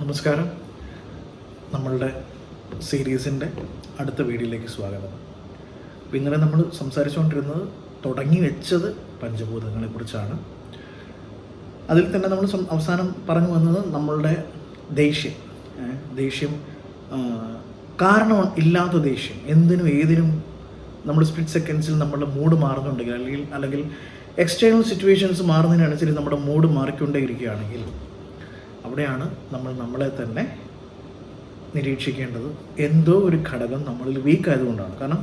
നമസ്കാരം. നമ്മളുടെ സീരീസിൻ്റെ അടുത്ത വീഡിയോയിലേക്ക് സ്വാഗതം. അപ്പോൾ ഇന്നലെ നമ്മൾ സംസാരിച്ചുകൊണ്ടിരുന്നത് തുടങ്ങി വെച്ചത് പഞ്ചഭൂതങ്ങളെക്കുറിച്ചാണ്. അതിൽ തന്നെ നമ്മൾ അവസാനം പറഞ്ഞു വന്നത് നമ്മളുടെ ദേഷ്യം കാരണം ഇല്ലാത്ത ദേഷ്യം, എന്തിനും ഏതിനും നമ്മൾ സ്പ്ലിറ്റ് സെക്കൻഡ്സിൽ നമ്മളുടെ മൂഡ് മാറുന്നുണ്ടെങ്കിൽ അല്ലെങ്കിൽ എക്സ്റ്റേണൽ സിറ്റുവേഷൻസ് മാറുന്നതിനനുസരിച്ച് നമ്മുടെ മൂഡ് മാറിക്കൊണ്ടേയിരിക്കുകയാണെങ്കിൽ അവിടെയാണ് നമ്മൾ നമ്മളെ തന്നെ നിരീക്ഷിക്കേണ്ടത്. എന്തോ ഒരു ഘടകം നമ്മളിൽ വീക്ക് ആയതുകൊണ്ടാണ്. കാരണം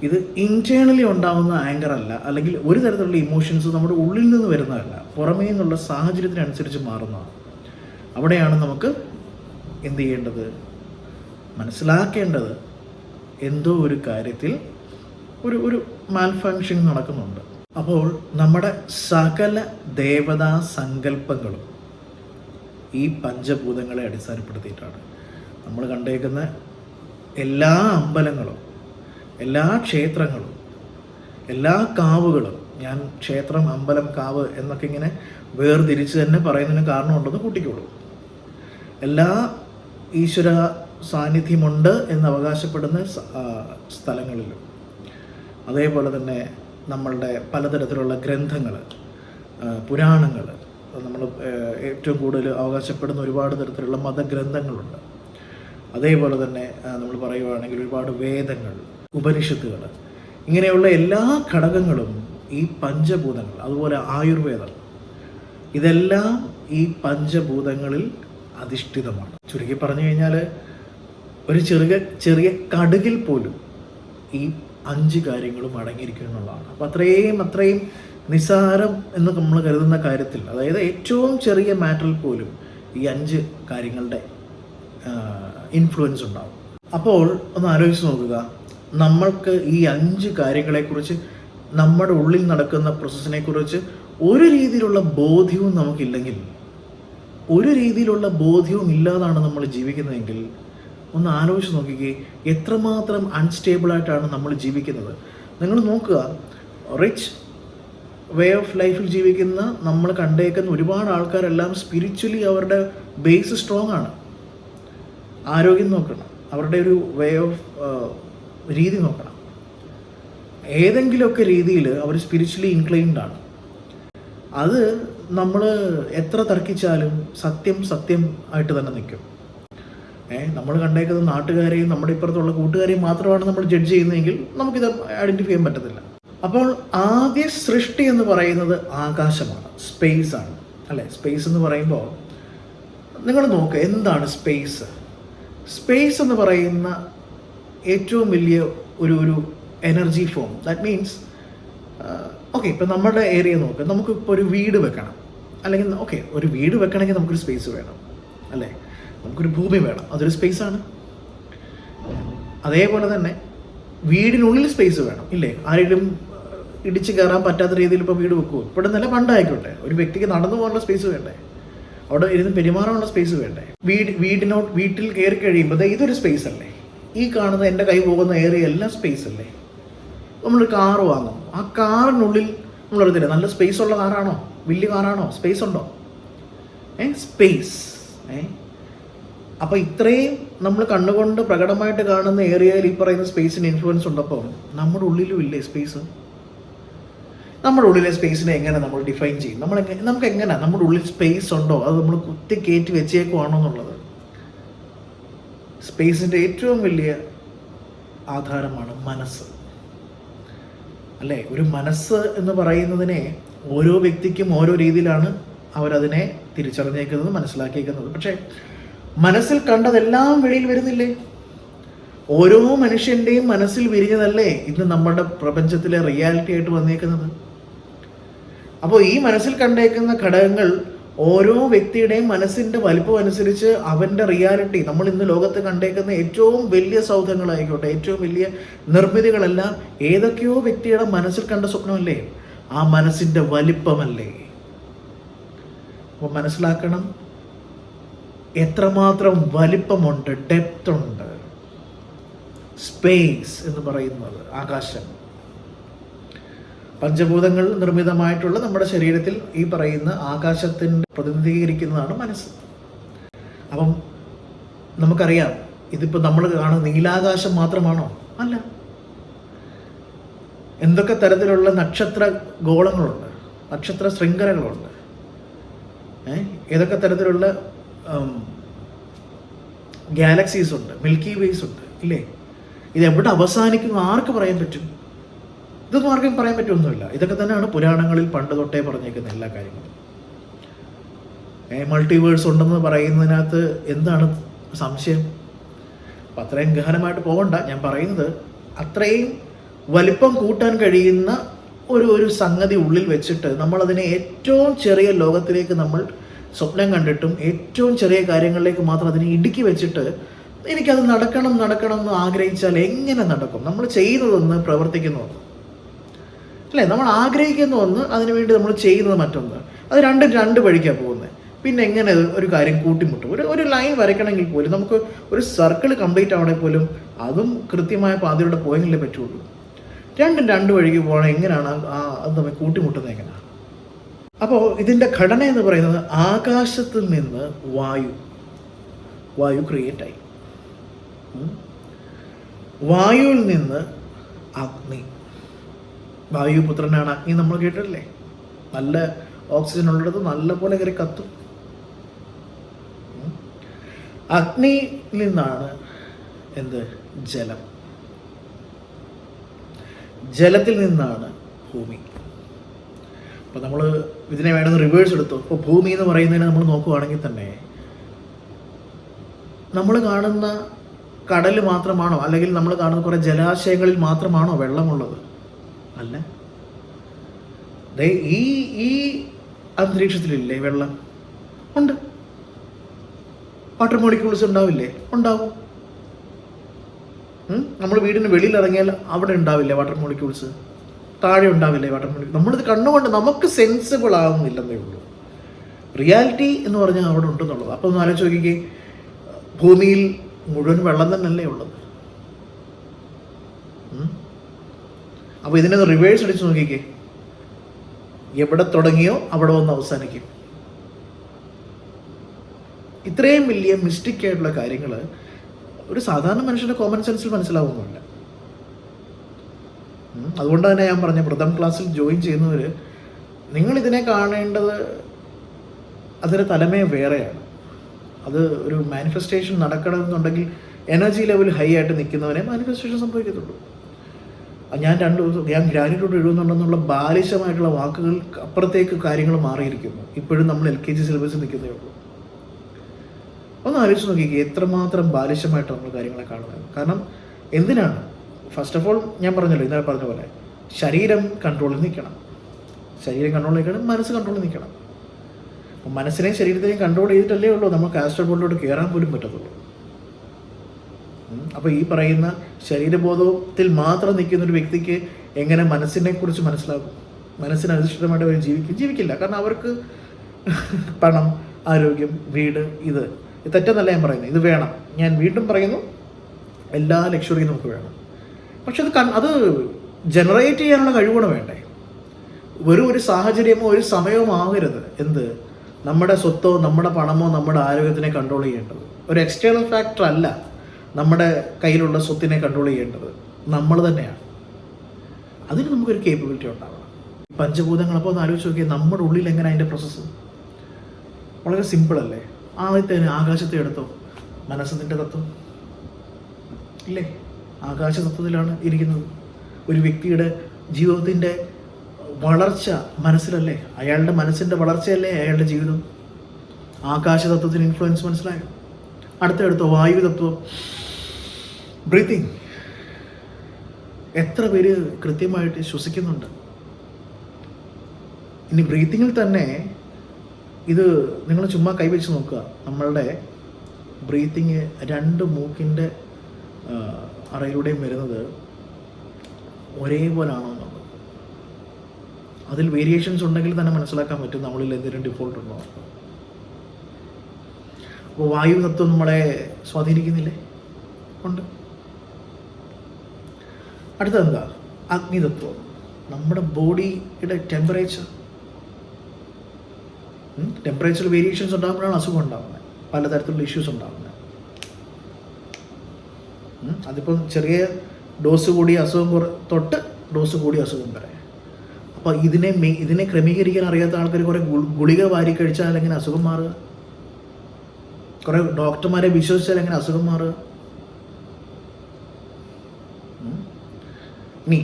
ഇത് ഇൻറ്റേർണലി ഉണ്ടാകുന്ന ആങ്കർ അല്ല, അല്ലെങ്കിൽ ഒരു തരത്തിലുള്ള ഇമോഷൻസ് നമ്മുടെ ഉള്ളിൽ നിന്ന് വരുന്നതല്ല, പുറമേ നിന്നുള്ള സാഹചര്യത്തിനനുസരിച്ച് മാറുന്നതാണ്. അവിടെയാണ് നമുക്ക് എന്ത് ചെയ്യേണ്ടത്, മനസ്സിലാക്കേണ്ടത് എന്തോ ഒരു കാര്യത്തിൽ ഒരു മാൽഫങ്ഷൻ നടക്കുന്നുണ്ട്. അപ്പോൾ നമ്മുടെ സകല ദേവതാ സങ്കല്പങ്ങളും ഈ പഞ്ചഭൂതങ്ങളെ അടിസ്ഥാനപ്പെടുത്തിയിട്ടാണ്. നമ്മൾ കണ്ടേക്കുന്ന എല്ലാ അമ്പലങ്ങളും, എല്ലാ ക്ഷേത്രങ്ങളും, എല്ലാ കാവുകളും, ഞാൻ ക്ഷേത്രം, അമ്പലം, കാവ് എന്നൊക്കെ ഇങ്ങനെ വേർതിരിച്ച് തന്നെ പറയുന്നതിന് കാരണമുണ്ടെന്ന് കൂട്ടിക്കോളൂ. എല്ലാ ഈശ്വര സാന്നിധ്യമുണ്ട് എന്ന് അവകാശപ്പെടുന്ന സ്ഥലങ്ങളിലും, അതേപോലെ തന്നെ നമ്മളുടെ പലതരത്തിലുള്ള ഗ്രന്ഥങ്ങൾ, പുരാണങ്ങൾ, നമ്മൾ ഏറ്റവും കൂടുതൽ അവകാശപ്പെടുന്ന ഒരുപാട് തരത്തിലുള്ള മതഗ്രന്ഥങ്ങളുണ്ട്. അതേപോലെ തന്നെ നമ്മൾ പറയുകയാണെങ്കിൽ ഒരുപാട് വേദങ്ങൾ, ഉപനിഷത്തുകൾ, ഇങ്ങനെയുള്ള എല്ലാ ഘടകങ്ങളും ഈ പഞ്ചഭൂതങ്ങൾ, അതുപോലെ ആയുർവേദം, ഇതെല്ലാം ഈ പഞ്ചഭൂതങ്ങളിൽ അധിഷ്ഠിതമാണ്. ചുരുക്കി പറഞ്ഞു കഴിഞ്ഞാൽ ഒരു ചെറിയ കടുകിൽ പോലും ഈ 5 കാര്യങ്ങളും അടങ്ങിയിരിക്കും എന്നുള്ളതാണ്. അപ്പോൾ അത്രയും നിസ്സാരം എന്ന് നമ്മൾ കരുതുന്ന കാര്യത്തിൽ, അതായത് ഏറ്റവും ചെറിയ മാറ്ററിൽ പോലും ഈ 5 കാര്യങ്ങളുടെ ഇൻഫ്ലുവൻസ് ഉണ്ടാവും. അപ്പോൾ ഒന്ന് ആലോചിച്ച് നോക്കുക, നമ്മൾക്ക് ഈ 5 കാര്യങ്ങളെക്കുറിച്ച്, നമ്മുടെ ഉള്ളിൽ നടക്കുന്ന പ്രോസസ്സിനെ കുറിച്ച് ഒരു രീതിയിലുള്ള ബോധ്യവും നമുക്കില്ലെങ്കിൽ, ഒരു രീതിയിലുള്ള ബോധ്യവും ഇല്ലാതാണ് നമ്മൾ ജീവിക്കുന്നതെങ്കിൽ, ഒന്ന് ആലോചിച്ച് നോക്കിക്കേ എത്രമാത്രം അൺസ്റ്റേബിളായിട്ടാണ് നമ്മൾ ജീവിക്കുന്നത്. നിങ്ങൾ നോക്കുക, റിച്ച് വേ ഓഫ് ലൈഫിൽ ജീവിക്കുന്ന നമ്മൾ കണ്ടേക്കുന്ന ഒരുപാട് ആൾക്കാരെല്ലാം സ്പിരിച്വലി അവരുടെ ബേസ് സ്ട്രോങ് ആണ്. ആരോഗ്യം നോക്കണം, അവരുടെ ഒരു വേ ഓഫ് രീതി നോക്കണം, ഏതെങ്കിലുമൊക്കെ രീതിയിൽ അവർ സ്പിരിച്വലി ഇൻക്ലൈൻഡ് ആണ്. അത് നമ്മൾ എത്ര തർക്കിച്ചാലും സത്യം ആയിട്ട് തന്നെ നിൽക്കും. നമ്മൾ കണ്ടേക്കുന്ന നാട്ടുകാരെയും നമ്മുടെ ഇപ്പുറത്തുള്ള കൂട്ടുകാരെയും മാത്രമാണ് നമ്മൾ ജഡ്ജ് ചെയ്യുന്നതെങ്കിൽ നമുക്കിത് ഐഡൻറ്റിഫൈ ചെയ്യാൻ പറ്റത്തില്ല. അപ്പോൾ ആദ്യ സൃഷ്ടി എന്ന് പറയുന്നത് ആകാശമാണ്, സ്പേസ് ആണ്, അല്ലേ? സ്പേസ് എന്ന് പറയുമ്പോൾ നിങ്ങൾ നോക്കുക, എന്താണ് സ്പേസ്? സ്പേസ് എന്ന് പറയുന്ന ഏറ്റവും വലിയ ഒരു energy form. That means okay, ഇപ്പം നമ്മുടെ ഏരിയ നോക്കുക, നമുക്കിപ്പോൾ ഒരു വീട് വെക്കണം, അല്ലെങ്കിൽ ഒരു വീട് വെക്കണമെങ്കിൽ നമുക്കൊരു സ്പേസ് വേണം, അല്ലേ? നമുക്കൊരു ഭൂമി വേണം, അതൊരു സ്പേസാണ്. അതേപോലെ തന്നെ വീടിനുള്ളിൽ സ്പേസ് വേണം, ഇല്ലേ? ആരെങ്കിലും ഇടിച്ച് കയറാൻ പറ്റാത്ത രീതിയിൽ ഇപ്പോൾ വീട് വെക്കുമോ? ഇവിടെ നല്ല പണ്ടായിക്കോട്ടെ, ഒരു വ്യക്തിക്ക് നടന്നു പോകാനുള്ള സ്പേസ് വേണ്ടേ? അവിടെ ഇരുന്ന് പെരുമാറാനുള്ള സ്പേസ് വേണ്ടേ? വീട്ടിൽ കയറി കഴിയുമ്പോൾ ഇതൊരു സ്പേസ് അല്ലേ? ഈ കാണുന്ന എൻ്റെ കൈ പോകുന്ന ഏരിയ എല്ലാം സ്പേസ് അല്ലേ? നമ്മളൊരു കാറ് വാങ്ങും, ആ കാറിനുള്ളിൽ നമ്മളറിയത്തില്ല നല്ല സ്പേസ് ഉള്ള കാറാണോ, വലിയ കാറാണോ, സ്പേസ് ഉണ്ടോ? സ്പേസ്. അപ്പോൾ ഇത്രയും നമ്മൾ കണ്ണുകൊണ്ട് പ്രകടമായിട്ട് കാണുന്ന ഏരിയയിൽ ഈ പറയുന്ന സ്പേസിന് ഇൻഫ്ലുവൻസ് ഉണ്ടപ്പോൾ നമ്മുടെ ഉള്ളിലും ഇല്ലേ സ്പേസ്? നമ്മുടെ ഉള്ളിലെ സ്പേസിനെ എങ്ങനെ നമ്മൾ ഡിഫൈൻ ചെയ്യും? നമുക്ക് എങ്ങനെ നമ്മുടെ ഉള്ളിൽ സ്പേസ് ഉണ്ടോ, അത് നമ്മൾ കുത്തി കയറ്റി വെച്ചേക്കുവാണോ എന്നുള്ളത്? സ്പേസിൻ്റെ ഏറ്റവും വലിയ ആധാരമാണ് മനസ്സ്, അല്ലേ? ഒരു മനസ്സ് എന്ന് പറയുന്നതിനെ ഓരോ വ്യക്തിക്കും ഓരോ രീതിയിലാണ് അവരതിനെ തിരിച്ചറിഞ്ഞേക്കുന്നത്, മനസ്സിലാക്കിയേക്കുന്നത്. പക്ഷേ മനസ്സിൽ കണ്ടതെല്ലാം വെളിയിൽ വരുന്നില്ലേ? ഓരോ മനുഷ്യൻ്റെയും മനസ്സിൽ വിരിഞ്ഞതല്ലേ ഇന്ന് നമ്മുടെ പ്രപഞ്ചത്തിലെ റിയാലിറ്റി ആയിട്ട് വന്നേക്കുന്നത്. അപ്പോൾ ഈ മനസ്സിൽ കണ്ടേക്കുന്ന ഘടകങ്ങൾ ഓരോ വ്യക്തിയുടെയും മനസ്സിൻ്റെ വലിപ്പം അനുസരിച്ച് അവൻ്റെ റിയാലിറ്റി, നമ്മൾ ഇന്ന് ലോകത്ത് കണ്ടേക്കുന്ന ഏറ്റവും വലിയ സൗധങ്ങളായിക്കോട്ടെ, ഏറ്റവും വലിയ നിർമ്മിതികളെല്ലാം ഏതൊക്കെയോ വ്യക്തിയുടെ മനസ്സിൽ കണ്ട സ്വപ്നമല്ലേ? ആ മനസ്സിൻ്റെ വലിപ്പമല്ലേ? അപ്പോൾ മനസ്സിലാക്കണം, എത്രമാത്രം വലിപ്പമുണ്ട്, ഡെപ്ത് ഉണ്ട്. സ്പേസ് എന്ന് പറയുന്നത് ആകാശം. പഞ്ചഭൂതങ്ങൾ നിർമ്മിതമായിട്ടുള്ള നമ്മുടെ ശരീരത്തിൽ ഈ പറയുന്ന ആകാശത്തിൻ്റെ പ്രതിനിധീകരിക്കുന്നതാണ് മനസ്സ്. അപ്പം നമുക്കറിയാം, ഇതിപ്പോൾ നമ്മൾ കാണുന്ന നീലാകാശം മാത്രമാണോ? അല്ല. എന്തൊക്കെ തരത്തിലുള്ള നക്ഷത്ര ഗോളങ്ങളുണ്ട്, നക്ഷത്ര ശൃംഖലകളുണ്ട്, ഏതൊക്കെ തരത്തിലുള്ള ഗാലക്സീസ് ഉണ്ട്, മിൽക്കി വേസ് ഉണ്ട്, ഇല്ലേ? ഇത് എവിടെ അവസാനിക്കും ആർക്ക് പറയാൻ പറ്റും? ഇതൊന്നും ആർക്കും പറയാൻ പറ്റുമൊന്നുമില്ല. ഇതൊക്കെ തന്നെയാണ് പുരാണങ്ങളിൽ പണ്ട് തൊട്ടേ പറഞ്ഞേക്കുന്ന എല്ലാ കാര്യങ്ങളും. മൾട്ടിവേഴ്സ് ഉണ്ടെന്ന് പറയുന്നതിനകത്ത് എന്താണ് സംശയം? അപ്പം അത്രയും ഗഹനമായിട്ട് പോകണ്ട. ഞാൻ പറയുന്നത് അത്രയും വലിപ്പം കൂട്ടാൻ കഴിയുന്ന ഒരു സംഗതി ഉള്ളിൽ വെച്ചിട്ട് നമ്മളതിനെ ഏറ്റവും ചെറിയ ലോകത്തിലേക്ക് നമ്മൾ സ്വപ്നം കണ്ടിട്ടും ഏറ്റവും ചെറിയ കാര്യങ്ങളിലേക്ക് മാത്രം അതിനെ ഇടുക്കി വെച്ചിട്ട് എനിക്കത് നടക്കണം എന്ന് ആഗ്രഹിച്ചാൽ എങ്ങനെ നടക്കും? നമ്മൾ ചെയ്യുന്നതൊന്ന്, പ്രവർത്തിക്കുന്ന ഒന്ന് അല്ലേ? നമ്മൾ ആഗ്രഹിക്കുന്ന ഒന്ന്, അതിനുവേണ്ടി നമ്മൾ ചെയ്യുന്നത് മറ്റൊന്ന്. അത് രണ്ട് വഴിക്കാണ് പോകുന്നത്. പിന്നെ എങ്ങനെ ഒരു കാര്യം കൂട്ടിമുട്ടും? ഒരു ലൈൻ വരയ്ക്കണമെങ്കിൽ പോലും, നമുക്ക് ഒരു സർക്കിൾ കംപ്ലീറ്റ് ആവണമെങ്കിൽ പോലും അതും കൃത്യമായ പാതയിലൂടെ പോയെങ്കിലേ പറ്റുള്ളൂ. രണ്ട് വഴിക്ക് പോകണം. എങ്ങനെയാണ് അത് തമ്മിൽ കൂട്ടിമുട്ടുന്നത് എങ്ങനെയാണ്? അപ്പോൾ ഇതിൻ്റെ ഘടന എന്ന് പറയുന്നത് ആകാശത്തിൽ നിന്ന് വായു ക്രിയേറ്റായി, വായുവിൽ നിന്ന് അഗ്നി. വായുപുത്രനാണ് അഗ്നി, നമ്മൾ കേട്ടിട്ടില്ലേ? നല്ല ഓക്സിജൻ ഉള്ളിടത്ത് നല്ല പോലെ കയറി കത്തും. അഗ്നിയിൽ നിന്നാണ് ജലം, ജലത്തിൽ നിന്നാണ് ഭൂമി. അപ്പോൾ നമ്മൾ ഇതിനെ വേണമെന്ന് റിവേഴ്സ് എടുത്തു. ഇപ്പോൾ ഭൂമി എന്ന് പറയുന്നതിനെ നമ്മൾ നോക്കുകയാണെങ്കിൽ തന്നെ നമ്മൾ കാണുന്ന കടൽ മാത്രമാണോ, അല്ലെങ്കിൽ നമ്മൾ കാണുന്ന കുറേ ജലാശയങ്ങളിൽ മാത്രമാണോ വെള്ളമുള്ളത്? അല്ല. ഈ അന്തരീക്ഷത്തിലില്ലേ വെള്ളം? ഉണ്ട്. വാട്ടർ മോളിക്യൂൾസ് ഉണ്ടാവില്ലേ? ഉണ്ടാവും. നമ്മൾ വീടിന് വെളിയിൽ ഇറങ്ങിയാൽ അവിടെ ഉണ്ടാവില്ലേ വാട്ടർ മോളിക്യൂൾസ്? താഴെ ഉണ്ടാവില്ലേ വാട്ടർ മോളിക്യൂൾ? നമ്മളിത് കണ്ണുകൊണ്ട് നമുക്ക് സെൻസിബിൾ ആകുന്നില്ലെന്നേ ഉള്ളൂ. റിയാലിറ്റി എന്ന് പറഞ്ഞാൽ അവിടെ ഉണ്ടെന്നുള്ളത്. അപ്പോൾ ഒന്ന് ആലോചിച്ച് നോക്കിക്കേ, ഭൂമിയിൽ മുഴുവൻ വെള്ളം തന്നെയല്ലേ ഉള്ളത്? അപ്പോൾ ഇതിനെ റിവേഴ്സ് അടിച്ച് നോക്കിക്കേ, എവിടെ തുടങ്ങിയോ അവിടെ വന്ന് അവസാനിക്കും. ഇത്രയും വലിയ മിസ്റ്റേക്ക് ആയിട്ടുള്ള കാര്യങ്ങൾ ഒരു സാധാരണ മനുഷ്യൻ്റെ കോമൺ സെൻസിൽ മനസ്സിലാവുന്നില്ല. അതുകൊണ്ട് തന്നെ ഞാൻ പറഞ്ഞ പ്രഥം ക്ലാസ്സിൽ ജോയിൻ ചെയ്യുന്നവർ, നിങ്ങളിതിനെ കാണേണ്ടത് അതിൻ്റെ തലമേ വേറെയാണ്. അത് ഒരു മാനിഫെസ്റ്റേഷൻ നടക്കണമെന്നുണ്ടെങ്കിൽ എനർജി ലെവൽ ഹൈ ആയിട്ട് നിൽക്കുന്നവരെ മാനിഫെസ്റ്റേഷൻ സംഭവിക്കത്തുള്ളൂ. ഞാൻ 2 ദിവസം ഞാൻ ഗ്രാറ്റിറ്റ്യൂഡ് എഴുതുന്നുണ്ടെന്നുള്ള ബാലിശമായിട്ടുള്ള വാക്കുകൾ അപ്പുറത്തേക്ക് കാര്യങ്ങൾ മാറിയിരിക്കുന്നു. ഇപ്പോഴും നമ്മൾ LKG സിലബസിൽ നിൽക്കുന്നേ ഉള്ളൂ. ഒന്ന് ആലോചിച്ച് നോക്കിക്കേ, എത്രമാത്രം ബാലിശമായിട്ട് നമ്മൾ കാര്യങ്ങളെ കാണുന്നത്. കാരണം എന്തിനാണ്? ഫസ്റ്റ് ഓഫ് ഓൾ ഞാൻ പറഞ്ഞല്ലോ, ഇന്നലെ പറഞ്ഞ പോലെ ശരീരം കൺട്രോളിൽ നിൽക്കണം. മനസ്സ് കൺട്രോളിൽ നിൽക്കണം. അപ്പം മനസ്സിനെയും ശരീരത്തെയും കൺട്രോൾ ചെയ്തിട്ടല്ലേ ഉള്ളൂ നമുക്ക് ആസ്ട്രൽ ബോർഡിലോട്ട് കയറാൻ പോലും പറ്റത്തുള്ളൂ. അപ്പോൾ ഈ പറയുന്ന ശരീരബോധത്തിൽ മാത്രം നിൽക്കുന്ന ഒരു വ്യക്തിക്ക് എങ്ങനെ മനസ്സിനെ കുറിച്ച് മനസ്സിലാകും? മനസ്സിനധിഷ്ഠിതമായിട്ട് അവർ ജീവിക്കില്ല. കാരണം അവർക്ക് പണം, ആരോഗ്യം, വീട്, ഇത് തെറ്റെന്നല്ല ഞാൻ പറയുന്നത്. ഇത് വേണം. ഞാൻ വീണ്ടും പറയുന്നു, എല്ലാ ലക്ഷറിയും നമുക്ക് വേണം. പക്ഷെ അത് ജനറേറ്റ് ചെയ്യാനുള്ള കഴിവുകൂടെ വേണ്ടേ? വെറും ഒരു സാഹചര്യമോ ഒരു സമയമോ ആകരുത് നമ്മുടെ സ്വത്തോ നമ്മുടെ പണമോ നമ്മുടെ ആരോഗ്യത്തിനെ കൺട്രോൾ ചെയ്യേണ്ടത്. ഒരു എക്സ്റ്റേണൽ ഫാക്ടർ അല്ല നമ്മുടെ കയ്യിലുള്ള സ്വത്തിനെ കൺട്രോൾ ചെയ്യേണ്ടത്, നമ്മൾ തന്നെയാണ്. അതിന് നമുക്കൊരു കേപ്പബിലിറ്റി ഉണ്ടാവണം. പഞ്ചഭൂതങ്ങളപ്പോൾ ഒന്ന് ആലോചിച്ച് നോക്കിയാൽ നമ്മുടെ ഉള്ളിൽ എങ്ങനെ അതിൻ്റെ പ്രോസസ്സ്? വളരെ സിമ്പിളല്ലേ? ആദ്യത്തെ ആകാശത്തെ എടുത്തോ, മനസ്സിൻ്റെ തത്വം ഇല്ലേ? ആകാശ തത്വത്തിലാണ് ഇരിക്കുന്നത്. ഒരു വ്യക്തിയുടെ ജീവിതത്തിൻ്റെ വളർച്ച മനസ്സിലല്ലേ? അയാളുടെ മനസ്സിൻ്റെ വളർച്ചയല്ലേ അയാളുടെ ജീവിതം? ആകാശ തത്വത്തിന് ഇൻഫ്ലുവൻസ് മനസ്സിലായോ? അടുത്തെടുത്തോ, വായു തത്വം, ബ്രീത്തിങ്. എത്ര പേര് കൃത്യമായിട്ട് ശ്വസിക്കുന്നുണ്ട്? ഇനി ബ്രീത്തിങ്ങിൽ തന്നെ ഇത് നിങ്ങൾ ചുമ്മാ കൈവച്ച് നോക്കുക. നമ്മളുടെ ബ്രീത്തിങ് 2 മൂക്കിൻ്റെ അറയിലൂടെയും വരുന്നത് ഒരേപോലാണോ എന്നുള്ളത്. അതിൽ വേരിയേഷൻസ് ഉണ്ടെങ്കിൽ തന്നെ മനസ്സിലാക്കാൻ പറ്റും നമ്മളിൽ എന്തെങ്കിലും ഡിഫോൾട്ട് ഉണ്ടോ. അപ്പോൾ വായു തത്വം നമ്മളെ സ്വാധീനിക്കുന്നില്ലേ? ഉണ്ട്. അടുത്തതെന്താ? അഗ്നിതത്വം. നമ്മുടെ ബോഡിയുടെ ടെമ്പറേച്ചറിൽ വേരിയേഷൻസ് ഉണ്ടാകുമ്പോഴാണ് അസുഖം ഉണ്ടാകുന്നത്. പലതരത്തിലുള്ള ഇഷ്യൂസ് ഉണ്ടാകുന്നത്. അതിപ്പം ചെറിയ ഡോസ് കൂടിയ അസുഖം തൊട്ട് ഡോസ് കൂടിയ അസുഖം വരെ. അപ്പോൾ ഇതിനെ ക്രമീകരിക്കാൻ അറിയാത്ത ആൾക്കാർ കുറേ ഗുളിക വാരി കഴിച്ചാൽ എങ്ങനെ അസുഖം മാറുക? കുറേ ഡോക്ടർമാരെ വിശ്വസിച്ചാൽ എങ്ങനെ അസുഖം മാറുക? ഇനി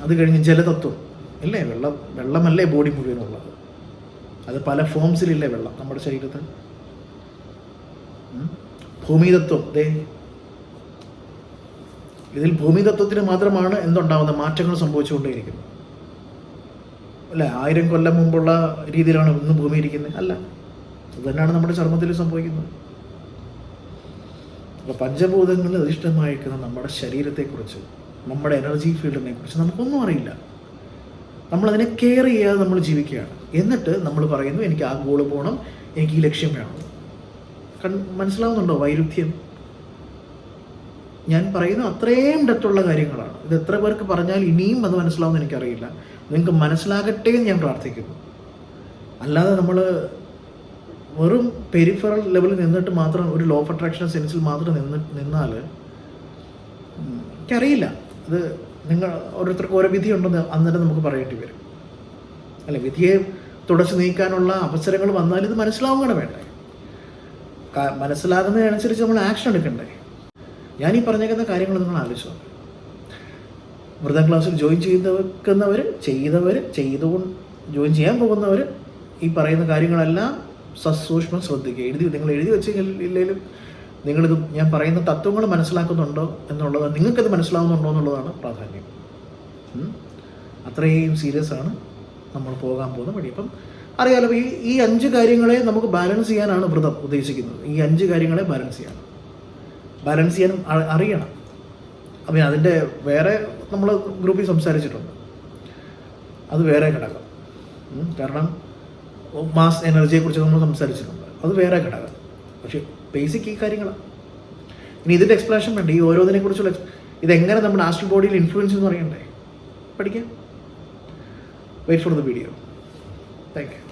അത് കഴിഞ്ഞ് ജലതത്വം ഇല്ലേ, വെള്ളമല്ലേ ബോഡി മുഴുവനുള്ളത്. അത് പല ഫോംസിലില്ലേ വെള്ളം നമ്മുടെ ശരീരത്തിൽ. ഭൂമിതത്വം, ഇതിൽ ഭൂമിതത്വത്തിന് മാത്രമാണ് എന്തുണ്ടാവുന്ന മാറ്റങ്ങൾ സംഭവിച്ചുകൊണ്ടേയിരിക്കുന്നത് അല്ലേ. 1000 കൊല്ലം മുമ്പുള്ള രീതിയിലാണ് ഇന്ന് ഭൂമി ഇരിക്കുന്നത്? അല്ല, അത് തന്നെയാണ് നമ്മുടെ ചർമ്മത്തിൽ സംഭവിക്കുന്നത്. അപ്പോൾ പഞ്ചഭൂതങ്ങളിൽ അധിഷ്ഠിതമായിരിക്കുന്ന നമ്മുടെ ശരീരത്തെക്കുറിച്ച്, നമ്മുടെ എനർജി ഫീൽഡിനെ കുറിച്ച് നമുക്കൊന്നും അറിയില്ല. നമ്മളതിനെ കെയർ ചെയ്യാതെ നമ്മൾ ജീവിക്കുകയാണ്. എന്നിട്ട് നമ്മൾ പറയുന്നു എനിക്ക് ആ ഗോള് പോകണം, എനിക്ക് ഈ ലക്ഷ്യം വേണം. മനസ്സിലാവുന്നുണ്ടോ വൈരുദ്ധ്യം? ഞാൻ പറയുന്ന അത്രയും ഡെപ്തുള്ള കാര്യങ്ങളാണ്. ഇത് എത്ര പേർക്ക് പറഞ്ഞാൽ ഇനിയും അത് മനസ്സിലാവുമെന്ന് എനിക്കറിയില്ല. നിങ്ങൾക്ക് മനസ്സിലാകട്ടെ എന്ന് ഞാൻ പ്രാർത്ഥിക്കുന്നു. അല്ലാതെ നമ്മൾ വെറും പെരിഫറൽ ലെവലിൽ നിന്നിട്ട് മാത്രം, ഒരു ലോ ഓഫ് അട്രാക്ഷൻ സെൻസിൽ മാത്രം നിന്നാൽ എനിക്കറിയില്ല. അത് നിങ്ങൾ ഓരോരുത്തർക്കും ഓരോ വിധി ഉണ്ടെന്ന് അന്നേരം നമുക്ക് പറയേണ്ടി വരും അല്ലെ. വിധിയെ തുടച്ചു നീക്കാനുള്ള അവസരങ്ങൾ വന്നാൽ ഇത് മനസ്സിലാവുകയാണ് വേണ്ടേ. മനസ്സിലാകുന്നതിനനുസരിച്ച് നമ്മൾ ആക്ഷൻ എടുക്കണ്ടേ. ഞാനീ പറഞ്ഞേക്കുന്ന കാര്യങ്ങൾ നിങ്ങൾ ആലോചിച്ചു നോക്കുക. വ്രതം ക്ലാസ്സിൽ ജോയിൻ ചെയ്തവർ ജോയിൻ ചെയ്യാൻ പോകുന്നവർ ഈ പറയുന്ന കാര്യങ്ങളെല്ലാം സസൂക്ഷ്മം ശ്രദ്ധിക്കുക. നിങ്ങൾ എഴുതി വെച്ചില്ലെങ്കിലും നിങ്ങളിത് ഞാൻ പറയുന്ന തത്വങ്ങൾ മനസ്സിലാക്കുന്നുണ്ടോ എന്നുള്ളത്, നിങ്ങൾക്കത് മനസ്സിലാവുന്നുണ്ടോ എന്നുള്ളതാണ് പ്രാധാന്യം. അത്രയും സീരിയസ് ആണ് നമ്മൾ പോകാൻ പോകുന്ന വഴി. അപ്പം അറിയാലോ, ഈ 5 കാര്യങ്ങളെ നമുക്ക് ബാലൻസ് ചെയ്യാനാണ് വ്രതം ഉദ്ദേശിക്കുന്നത്. ഈ 5 കാര്യങ്ങളെ ബാലൻസ് ചെയ്യാൻ അറിയണം. അപ്പം അതിൻ്റെ വേറെ നമ്മൾ ഗ്രൂപ്പിൽ സംസാരിച്ചിട്ടുണ്ട്, അത് വേറെ ഘടകം. കാരണം മാസ് എനർജിയെക്കുറിച്ച് നമ്മൾ സംസാരിച്ചിട്ടുണ്ട്, അത് വേറെ ഘടകം. പക്ഷേ ബേസിക് ഈ കാര്യങ്ങളാണ്. ഇനി ഇതിൻ്റെ എക്സ്പ്ലനേഷൻ വേണ്ട, ഈ ഓരോന്നിനെക്കുറിച്ചുള്ള ഇതെങ്ങനെ നമ്മുടെ ആസ്ട്രൽ ബോഡിയിൽ ഇൻഫ്ലുവൻസ് എന്ന് അറിയണ്ടേ. പഠിക്കാം. Wait for the video. Thank U.